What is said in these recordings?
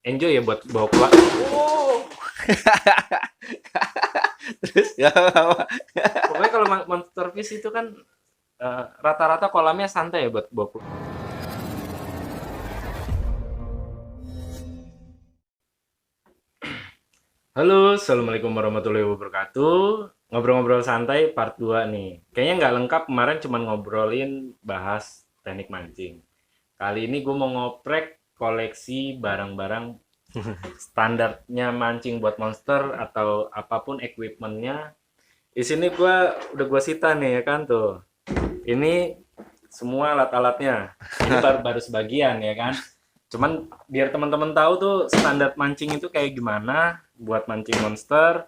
enjoy ya buat bawa keluar. Oh, Terus ya apa? pokoknya kalau monster fish itu kan rata-rata kolamnya santai ya buat bawa keluar. Halo, assalamualaikum warahmatullahi wabarakatuh. Ngobrol-ngobrol santai part 2 nih. Kayaknya nggak lengkap, kemarin cuma ngobrolin bahas teknik mancing. Kali ini gue mau ngoprek koleksi barang-barang standarnya mancing buat monster atau apapun equipmentnya. Di sini udah gue sita nih ya kan tuh. Ini semua alat-alatnya. Ini baru sebagian ya kan. Cuman biar teman-teman tahu tuh standar mancing itu kayak gimana buat mancing monster.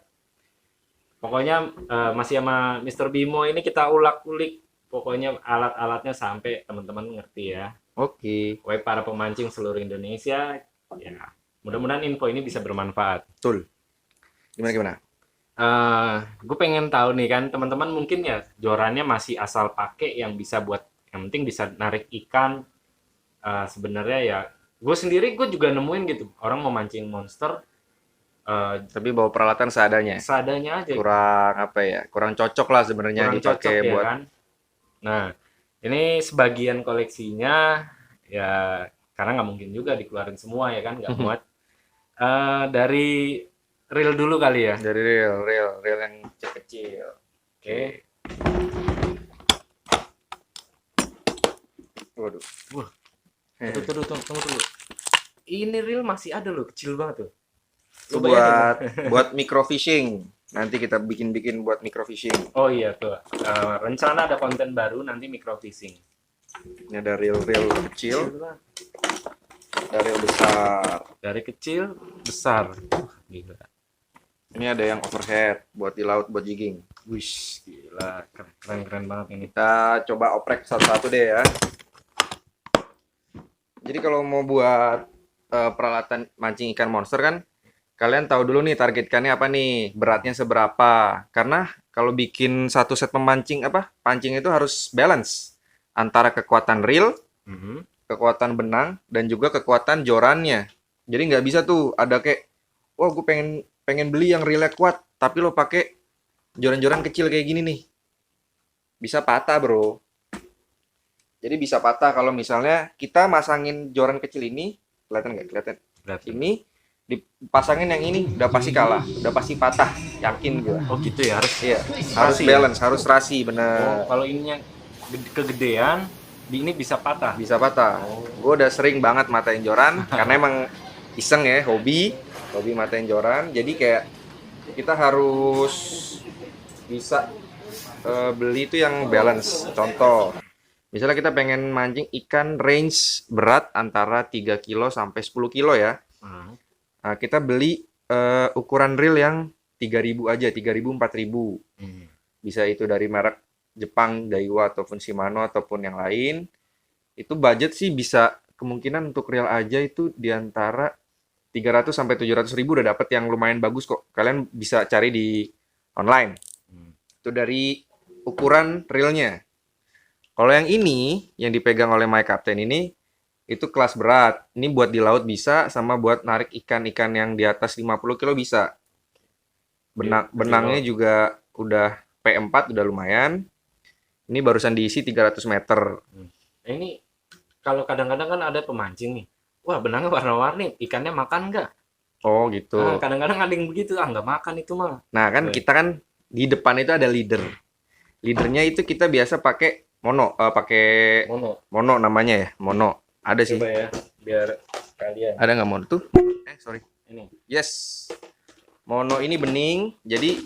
Pokoknya masih sama Mr. Bimo ini kita ulak-ulik pokoknya alat-alatnya sampai teman-teman ngerti ya. Oke, Pokoknya para pemancing seluruh Indonesia ya. Mudah-mudahan info ini bisa bermanfaat. betul. Gimana? Gue pengen tahu nih kan teman-teman mungkin ya jorannya masih asal pakai yang bisa buat yang penting bisa narik ikan. Sebenarnya ya gue juga nemuin gitu orang mau mancing monster Tapi bawa peralatan seadanya. seadanya aja Kurang apa ya? Kurang cocok lah sebenarnya kurang cocok dipakai ya buat. kan. Nah ini sebagian koleksinya ya karena nggak mungkin juga dikeluarin semua ya kan nggak muat. Dari reel dulu kali ya. Dari reel yang kecil-kecil. Oke. Waduh. Wah, tunggu dulu. Ini reel masih ada loh, kecil banget tuh. Itu Lu bayangin. buat microfishing. Nanti kita bikin buat microfishing. Oh iya tuh. Rencana ada konten baru nanti microfishing. Ini ada reel kecil, ada reel besar. Dari kecil besar. Gila. Ini ada yang overhead buat di laut buat jigging. Wish, gila. Keren banget ini. Kita coba oprek satu-satu deh ya. Jadi kalau mau buat peralatan mancing ikan monster kan, kalian tahu dulu nih target ikannya apa nih, beratnya seberapa. Karena kalau bikin satu set pancing itu harus balance antara kekuatan reel, Mhm. kekuatan benang, dan juga kekuatan jorannya. Jadi nggak bisa tuh ada kayak, wah gue pengen beli yang reelnya kuat, tapi lo pakai joran-joran kecil kayak gini nih. Bisa patah bro. Jadi bisa patah kalau misalnya kita masangin joran kecil ini, kelihatan nggak? Kelihatan. Lihat. Ini dipasangin yang ini udah pasti kalah, udah pasti patah, yakin gue. Oh gitu ya, harus Iya, harus rasi ya? balance, harus rasi, Oh, bener. kalau ininya kegedean, di ini bisa patah. Bisa patah. Oh. Gue udah sering banget matain joran karena emang iseng ya, hobi matain joran. Jadi kayak kita harus bisa beli itu yang balance. Contoh, misalnya kita pengen mancing ikan range berat antara 3 kilo sampai 10 kilo ya. Hmm. Nah, kita beli ukuran reel yang 3.000 aja, 3.000, 4.000. Hmm. Bisa itu dari merek Jepang, Daiwa, ataupun Shimano, ataupun yang lain. Itu budget sih bisa kemungkinan untuk reel aja itu di antara 300 sampai 700 ribu udah dapet yang lumayan bagus kok. Kalian bisa cari di online. Hmm. Itu dari ukuran reelnya. Kalau yang ini, yang dipegang oleh My Captain ini, itu kelas berat. Ini buat di laut bisa, sama buat narik ikan-ikan yang di atas 50 kilo bisa. Benangnya juga udah P4, udah lumayan. Ini barusan diisi 300 meter. Nah, ini kalau kadang-kadang kan ada pemancing nih. Wah, benangnya warna-warni, ikannya makan nggak? Oh gitu. Kadang-kadang ada yang begitu, nggak makan itu mah. Nah kan kita kan di depan itu ada leader. Leadernya itu kita biasa pakai pakai Mono. mono namanya ya, mono. Ada sih. Coba ya, biar kalian. Ada nggak mono tuh? Sorry. Ini. Yes. Mono ini bening, jadi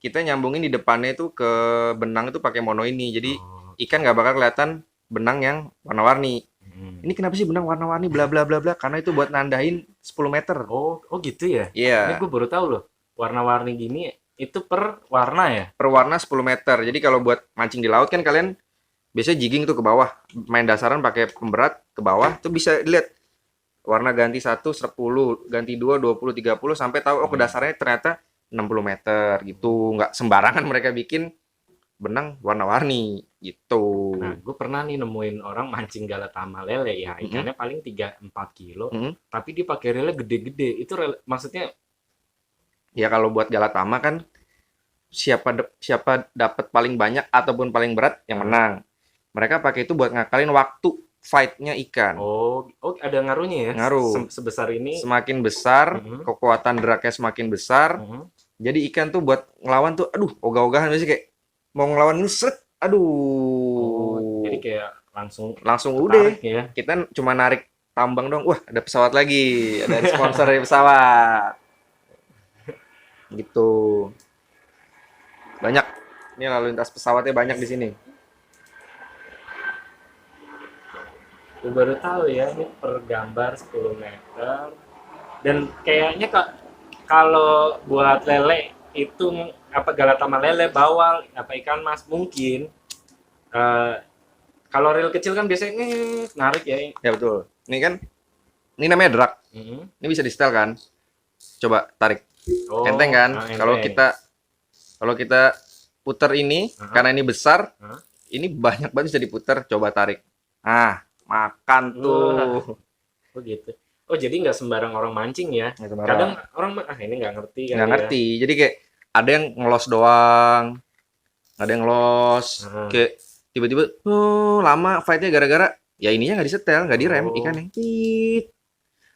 kita nyambungin di depannya itu ke benang itu pakai mono ini. Jadi Oh. ikan nggak bakal kelihatan benang yang warna-warni. Hmm. Ini kenapa sih benang warna-warni bla bla bla bla? Karena itu buat nandain 10 meter. Oh gitu ya? Ini Iya, gue baru tahu loh. Warna-warni gini itu per warna ya? per warna 10 meter. Jadi kalau buat mancing di laut kan kalian biasanya jigging tuh ke bawah, main dasaran pakai pemberat ke bawah, tuh bisa dilihat warna ganti 1 10, ganti 2 20 30 sampai tahu oh ke dasarnya ternyata 60 meter gitu. Nggak sembarangan mereka bikin benang warna-warni. gitu. Nah, gue pernah nih nemuin orang mancing galatama lele ya, Mm-mm, ikannya paling 3-4 kilo, mm-mm. tapi dia pakai relnya gede-gede. Itu maksudnya, Ya kalau buat Galatama kan siapa dapat paling banyak ataupun paling berat yang ah, menang. Mereka pakai itu buat ngakalin waktu fight-nya ikan. oh ada ngaruhnya ya, Ngaruh. sebesar ini. Semakin besar, Mhm, kekuatan dragnya semakin besar. mhm. Jadi ikan tuh buat ngelawan tuh, aduh, ogah-ogahan sih kayak mau ngelawan ini seret, Oh, jadi aduh, kayak langsung langsung udah. ketarik ya. Kita cuma narik tambang dong. Wah, ada pesawat lagi, ada sponsor dari pesawat. Gitu. Banyak. Ini lalu lintas pesawatnya banyak di sini. Gue baru tahu ya, ini per gambar 10 meter. Dan kayaknya kalau buat lele itu apa galatama lele, bawal, apa ikan mas mungkin eh, kalau reel kecil kan biasanya narik ya. Ya betul. Ini kan, ini namanya drag. Mhm. Ini bisa di setel kan? Coba tarik. Enteng Oh, kan? Kalau enteng. kita puter ini, Aha, karena ini besar, aha. ini banyak banget bisa diputer. Coba tarik. Ah, makan Wah, tuh. oh gitu. Oh jadi nggak sembarang orang mancing ya. Nggak Kadang sembarang. orang ini nggak ngerti Nggak kali ya. ngerti. Jadi kayak ada yang ngelos doang, ada yang los. Aha. Kayak tiba-tiba, oh, lama fightnya gara-gara ya ininya nggak disetel, nggak direm Oh, ikannya. Tit.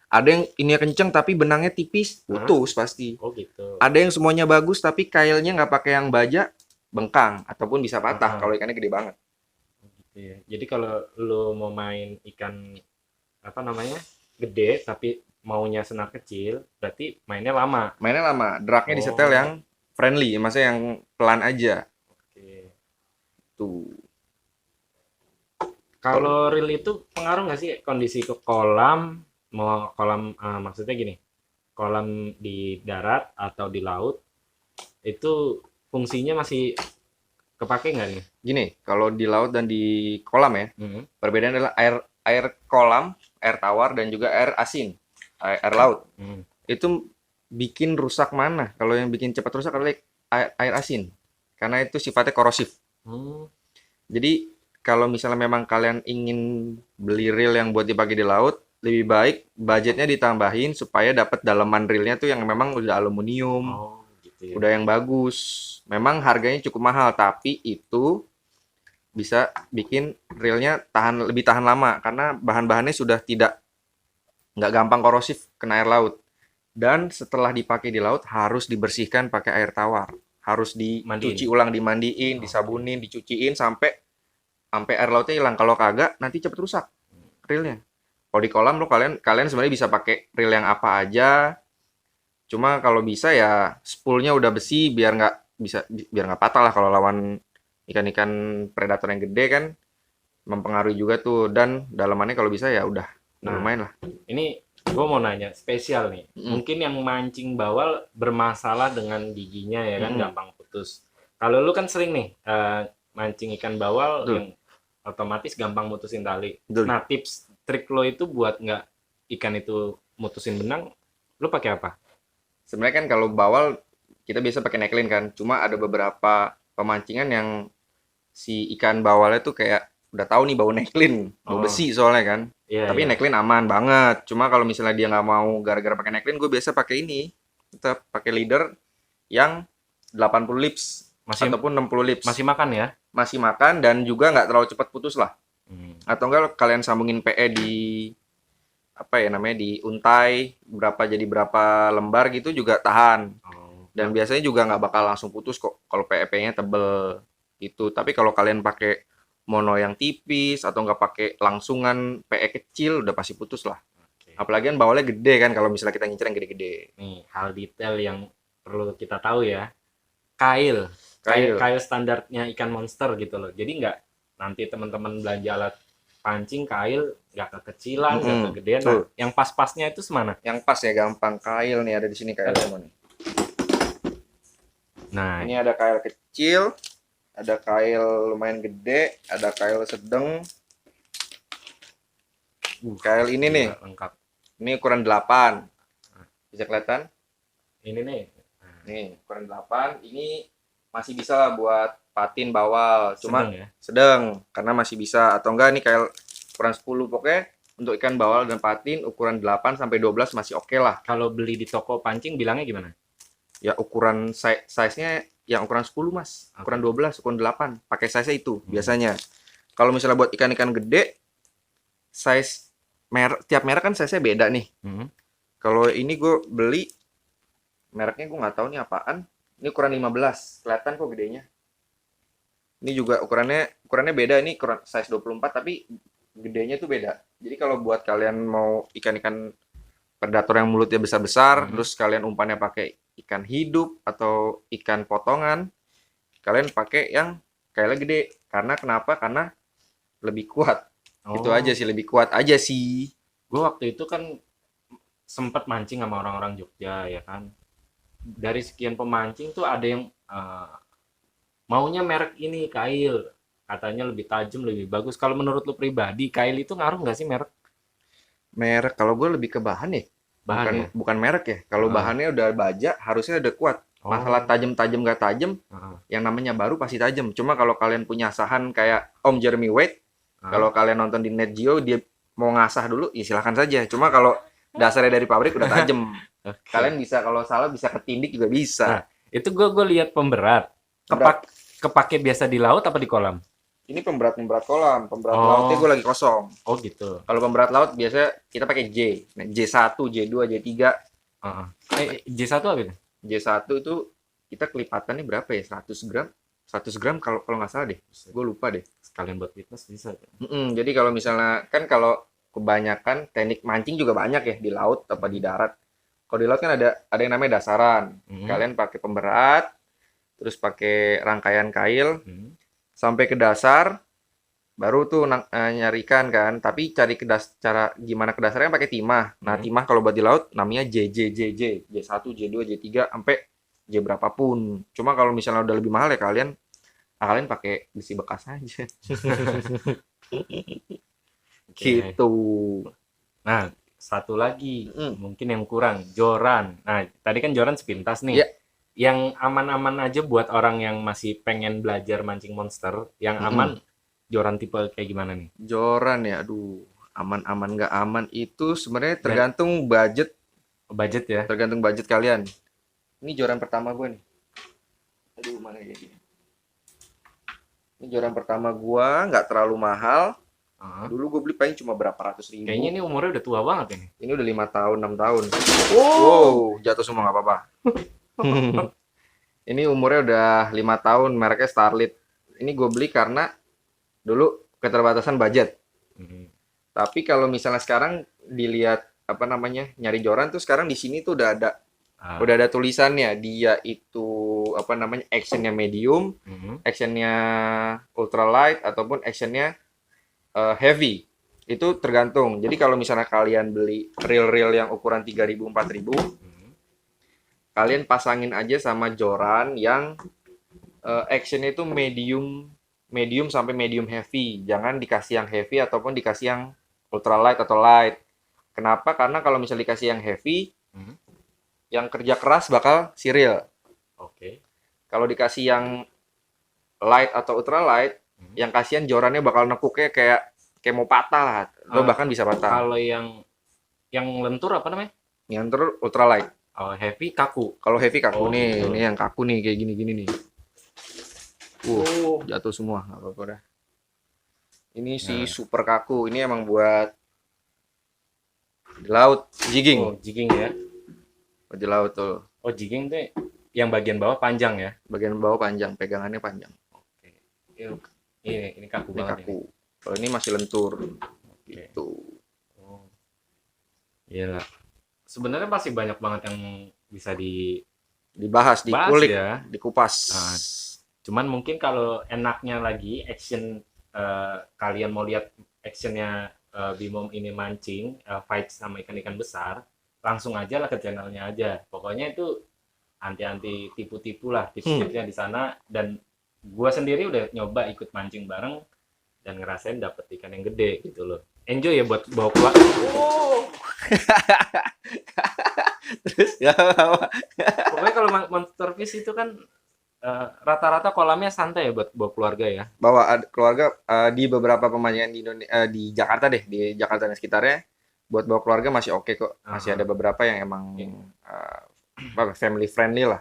Ada yang ininya kenceng tapi benangnya tipis, aha. putus pasti. Oh gitu. Ada yang semuanya bagus tapi kailnya nggak pakai yang baja, bengkang ataupun bisa patah Aha. kalau ikannya gede banget. Gitu ya. Jadi kalau lu mau main ikan apa namanya gede tapi maunya senar kecil, berarti mainnya lama. Mainnya lama, dragnya disetel yang Oh, friendly, maksudnya yang pelan aja. oke. Tuh. Kalau Kalau reel itu pengaruh nggak sih kondisi ke kolam, mau kolam maksudnya gini, kolam di darat atau di laut itu fungsinya masih kepake nggak nih? gini, kalau di laut dan di kolam ya, Mhm, perbedaan adalah air air kolam, air tawar dan juga air asin, air laut. mhm. Itu bikin rusak mana? Kalau yang bikin cepat rusak adalah air asin. Karena itu sifatnya korosif. Hmm, Jadi kalau misalnya memang kalian ingin beli reel yang buat dipakai di laut, lebih baik budgetnya ditambahin supaya dapat daleman reelnya tuh yang memang udah aluminium, oh gitu ya. udah yang bagus. Memang harganya cukup mahal, tapi itu bisa bikin reelnya lebih tahan lama karena bahan-bahannya sudah tidak nggak gampang korosif kena air laut. Dan setelah dipakai di laut harus dibersihkan pakai air tawar. Harus Mandiin. dicuci ulang, dimandiin, Oke. disabunin, dicuciin sampai sampai air lautnya hilang. Kalau kagak nanti cepet rusak reelnya. Kalau di kolam lo kalian kalian sebenarnya bisa pakai reel yang apa aja. Cuma kalau bisa ya spoolnya udah besi biar nggak patah lah kalau lawan ikan-ikan predator yang gede kan mempengaruhi juga tuh dan dalamannya kalau bisa ya udah Nah, lumayan lah. ini gue mau nanya spesial nih. Mm-mm. Mungkin yang mancing bawal bermasalah dengan giginya ya kan, Mm-mm. gampang putus. Kalau lu kan sering nih mancing ikan bawal Betul, yang otomatis gampang mutusin tali. betul. Nah, tips trik lo itu buat nggak ikan itu mutusin benang, lu pakai apa? Sebenarnya kan kalau bawal kita biasa pakai necklin kan. Cuma ada beberapa pemancingan yang si ikan bawalnya tuh kayak udah tahu nih bau necklin, bau Oh, besi soalnya kan. iya Tapi iya. necklin aman banget. Cuma kalau misalnya dia nggak mau gara-gara pakai necklin, gue biasa pakai ini. Tetap pakai leader yang 80 lips Masih ataupun 60 lips. masih makan ya? Masih makan dan juga nggak terlalu cepat putus lah. Hmm. Atau enggak kalian sambungin PE di apa ya namanya di untai berapa lembar gitu juga tahan. Oh, Dan biasanya juga nggak bakal langsung putus kok kalau PEP-nya tebel gitu. Tapi kalau kalian pakai mono yang tipis atau nggak pakai langsungan PE kecil udah pasti putus lah. oke. Apalagi kan bawalnya gede kan kalau misalnya kita ngincer yang gede-gede. Nih, hal detail yang perlu kita tahu ya. Kail. Kayak Kail. kail standarnya ikan monster gitu loh. Jadi nggak nanti teman-teman belanja alat pancing kail nggak kekecilan, nggak Mm-mm. kegedean. Nah, Tuh, yang pas-pasnya itu semana? yang pas ya gampang kail nih ada di sini kail Ada. semua nih. Nah, Ini ada kail kecil, ada kail lumayan gede, ada kail sedang. Kail ini nih, gila, lengkap. ini ukuran 8. Bisa kelihatan? Ini nih. Nih, ukuran 8. Ini masih bisa lah buat patin, bawal. Cuma Sedang ya. sedang karena masih bisa atau enggak nih kayak ukuran 10 pokoknya untuk ikan bawal dan patin ukuran 8 sampai 12 masih oke lah. Kalau beli di toko pancing bilangnya gimana? Ya ukuran size-nya yang ukuran 10 Mas. Ukuran 12, ukuran 8. Pakai size-nya itu biasanya. Kalau misalnya buat ikan-ikan gede size merek tiap merek kan size-nya beda nih. Hmm. Kalau ini gue beli mereknya gue nggak tahu nih apaan. Ini ukuran 15. Kelihatan kok gedenya. Ini juga ukurannya beda, ini ukuran size 24 tapi gedenya tuh beda. Jadi kalau buat kalian mau ikan-ikan predator yang mulutnya besar-besar, terus kalian umpannya pakai ikan hidup atau ikan potongan, kalian pakai yang kayak gede. Karena kenapa? Karena lebih kuat. Itu aja sih, lebih kuat aja sih. Gue waktu itu kan sempat mancing sama orang-orang Jogja ya kan. Dari sekian pemancing tuh ada yang maunya merek ini kail, katanya lebih tajam, lebih bagus. Kalau menurut lu pribadi, kail itu ngaruh nggak sih merek? Merek kalau gue lebih ke bahan ya. Bahan Bukan ya? bukan merek ya. Kalau bahannya udah baja, harusnya udah kuat. Masalah tajam-tajam nggak tajam, yang namanya baru pasti tajam. Cuma kalau kalian punya asahan kayak Om Jeremy Wade, kalau kalian nonton di Net Geo, dia mau ngasah dulu, ya silahkan saja. Cuma kalau dasarnya dari pabrik udah tajam. Kalian bisa, kalau salah bisa ketindik juga bisa. Nah, itu gue lihat pemberat. Kepake biasa di laut apa di kolam? Ini pemberat kolam, pemberat lautnya gue lagi kosong. Oh gitu. Kalau pemberat laut biasanya kita pakai J. Nah, J1, J2, J3. J1 apa itu? J1 itu kita kelipatannya berapa ya? 100 gram. 100 gram kalau nggak salah deh. Gue lupa deh. Sekalian buat fitness bisa. Jadi kalau misalnya kan kalau kebanyakan teknik mancing juga banyak ya di laut apa di darat. Kalau di laut kan ada yang namanya dasaran. Kalian pakai pemberat, terus pakai rangkaian kail sampai ke dasar, baru tuh nyari ikan kan. Tapi cari cara gimana ke dasarnya pakai timah. Nah timah kalau buat di laut namanya J1, J2, J3 sampai J berapapun. Cuma kalau misalnya udah lebih mahal ya kalian pakai besi bekas aja. Gitu. Nah, satu lagi mungkin yang kurang, joran. Nah, tadi kan joran sepintas nih. Iya. Yang aman-aman aja buat orang yang masih pengen belajar mancing monster, yang aman joran tipe kayak gimana nih? Joran ya, aduh, aman-aman nggak aman itu sebenarnya tergantung budget ya. Tergantung budget kalian. Ini joran pertama gue nih. Aduh, mana ya dia? Ini joran pertama gue, nggak terlalu mahal. Dulu gue beli paling cuma berapa ratus ribu. Kayaknya ini umurnya udah tua banget ini. Ini udah 5 tahun, 6 tahun. Wow, jatuh semua nggak apa-apa. Ini umurnya udah 5 tahun, mereknya Starlit. Ini gue beli karena dulu keterbatasan budget. Tapi kalau misalnya sekarang dilihat apa namanya nyari joran tuh sekarang di sini tuh udah ada tulisannya. Dia itu apa namanya actionnya medium, actionnya ultralight ataupun actionnya heavy. Itu tergantung. Jadi kalau misalnya kalian beli reel yang ukuran 3000 4000, kalian pasangin aja sama joran yang actionnya itu medium sampai medium heavy. Jangan dikasih yang heavy ataupun dikasih yang ultralight atau light. Kenapa? Karena kalau misalnya dikasih yang heavy, yang kerja keras bakal siril. Oke. Kalau dikasih yang light atau ultralight, yang kasihan jorannya bakal nekuknya kayak mau patah lah. Lo bahkan bisa patah. Kalau yang lentur apa namanya? Yang lentur ultralight. Oh, heavy kaku. Kalau heavy kaku nih, gitu. ini yang kaku nih kayak gini-gini nih. Jatuh semua, nggak apa-apa dah. Ini si super kaku, ini emang buat di laut, jigging. Oh, jigging ya. Di laut tuh. Oh, jigging tuh yang bagian bawah panjang ya. Bagian bawah panjang, pegangannya panjang. Oke. Ini kaku Ini banget. kaku. Kalau ini masih lentur. Gitu. Oh. Iya lah. Sebenarnya masih banyak banget yang bisa dibahas, dikulik, ya. dikupas. Nah, cuman mungkin kalau enaknya lagi action kalian mau lihat actionnya Bimom ini mancing fight sama ikan-ikan besar, langsung aja lah ke channelnya aja. Pokoknya itu anti tipu-tipu lah, tips-tipsnya di sana. Dan gua sendiri udah nyoba ikut mancing bareng dan ngerasain dapet ikan yang gede gitu loh. Enjoy ya buat bawa keluar. Terus ya Pokoknya kalau monster fish itu kan Rata-rata kolamnya santai ya buat bawa keluarga ya. Bawa keluarga di beberapa pemancingan di di Jakarta deh, di Jakarta dan sekitarnya, buat bawa keluarga masih oke kok. Masih ada Aha. beberapa yang emang Iya. family friendly lah.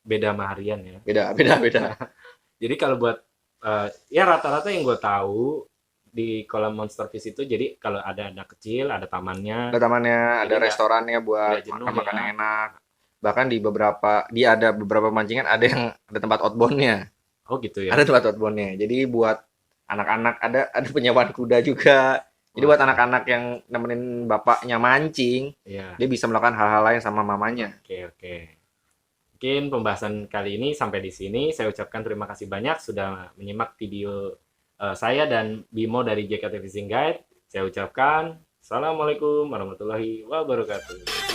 Beda sama harian ya. Beda, beda, beda. Jadi kalau buat ya rata-rata yang gue tahu di kolam Monster Fish itu, jadi kalau ada anak kecil, ada tamannya, Ada tamannya, jadi ada nggak restorannya nggak buat jenuh makan-makan ya. yang enak. Bahkan di ada beberapa pemancingan ada yang ada tempat outboundnya. Oh gitu ya. Ada tempat outboundnya. Jadi buat anak-anak ada penyewaan kuda juga. Jadi Wah, buat anak-anak yang nemenin bapaknya mancing, ya. dia bisa melakukan hal-hal lain sama mamanya. Oke, oke. Mungkin pembahasan kali ini sampai di sini. Saya ucapkan terima kasih banyak sudah menyimak video saya dan Bimo dari JKT Fishing Guide. Saya ucapkan Assalamualaikum warahmatullahi wabarakatuh.